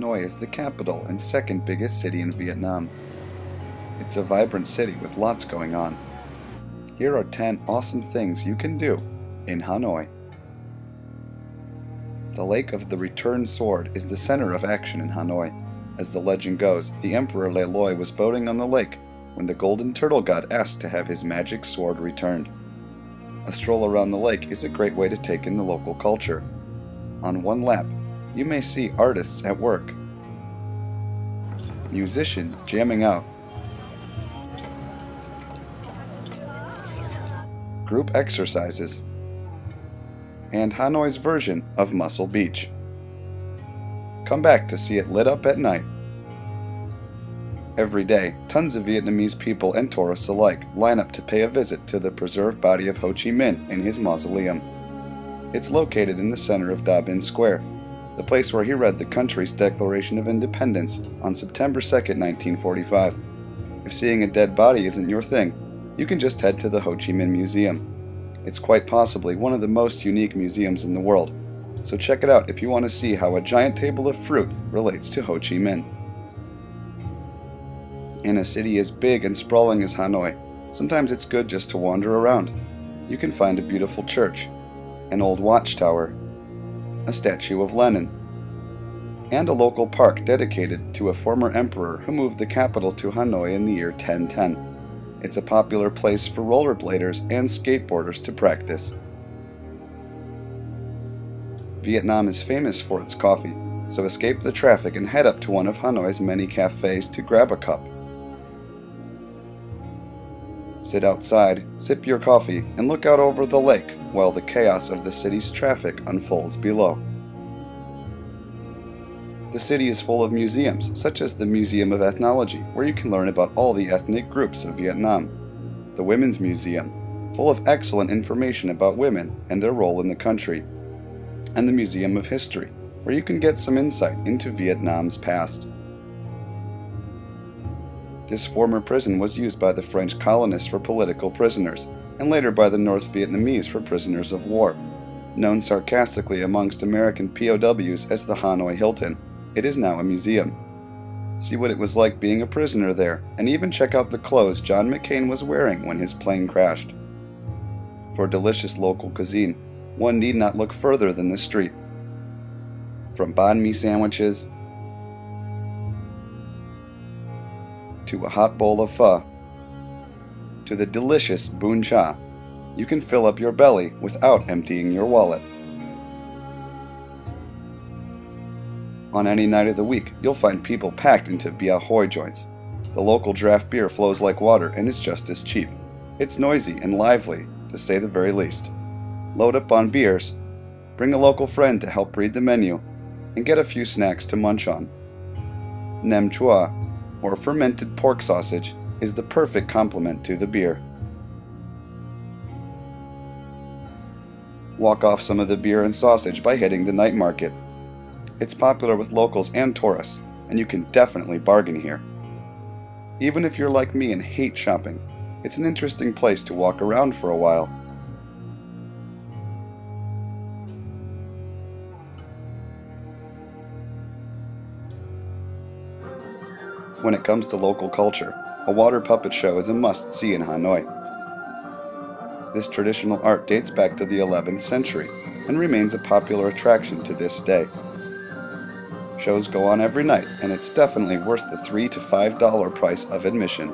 Hanoi is the capital and second biggest city in Vietnam. It's a vibrant city with lots going on. Here are 10 awesome things you can do in Hanoi. The Lake of the Returned Sword is the center of action in Hanoi. As the legend goes, the Emperor Le Loi was boating on the lake when the Golden Turtle God asked to have his magic sword returned. A stroll around the lake is a great way to take in the local culture. On one lap, you may see artists at work, musicians jamming out, group exercises, and Hanoi's version of Muscle Beach. Come back to see it lit up at night. Every day, tons of Vietnamese people and tourists alike line up to pay a visit to the preserved body of Ho Chi Minh in his mausoleum. It's located in the center of Da Bin Square, the place where he read the country's Declaration of Independence on September 2, 1945. If seeing a dead body isn't your thing, you can just head to the Ho Chi Minh Museum. It's quite possibly one of the most unique museums in the world, so check it out if you want to see how a giant table of fruit relates to Ho Chi Minh. In a city as big and sprawling as Hanoi, sometimes it's good just to wander around. You can find a beautiful church, an old watchtower, a statue of Lenin, and a local park dedicated to a former emperor who moved the capital to Hanoi in the year 1010. It's a popular place for rollerbladers and skateboarders to practice. Vietnam is famous for its coffee, so escape the traffic and head up to one of Hanoi's many cafes to grab a cup. Sit outside, sip your coffee, and look out over the lake while the chaos of the city's traffic unfolds below. The city is full of museums, such as the Museum of Ethnology, where you can learn about all the ethnic groups of Vietnam. The Women's Museum, full of excellent information about women and their role in the country. And the Museum of History, where you can get some insight into Vietnam's past. This former prison was used by the French colonists for political prisoners, and later by the North Vietnamese for prisoners of war. Known sarcastically amongst American POWs as the Hanoi Hilton, it is now a museum. See what it was like being a prisoner there, and even check out the clothes John McCain was wearing when his plane crashed. For delicious local cuisine, one need not look further than the street. From banh mi sandwiches to a hot bowl of pho, to the delicious bún cha, you can fill up your belly without emptying your wallet. On any night of the week, you'll find people packed into bia hoi joints. The local draft beer flows like water and is just as cheap. It's noisy and lively, to say the very least. Load up on beers, bring a local friend to help read the menu, and get a few snacks to munch on. Nem chua, or fermented pork sausage, is the perfect complement to the beer. Walk off some of the beer and sausage by hitting the night market. It's popular with locals and tourists, and you can definitely bargain here. Even if you're like me and hate shopping, it's an interesting place to walk around for a while. When it comes to local culture, a water puppet show is a must-see in Hanoi. This traditional art dates back to the 11th century and remains a popular attraction to this day. Shows go on every night, and it's definitely worth the $3 to $5 price of admission.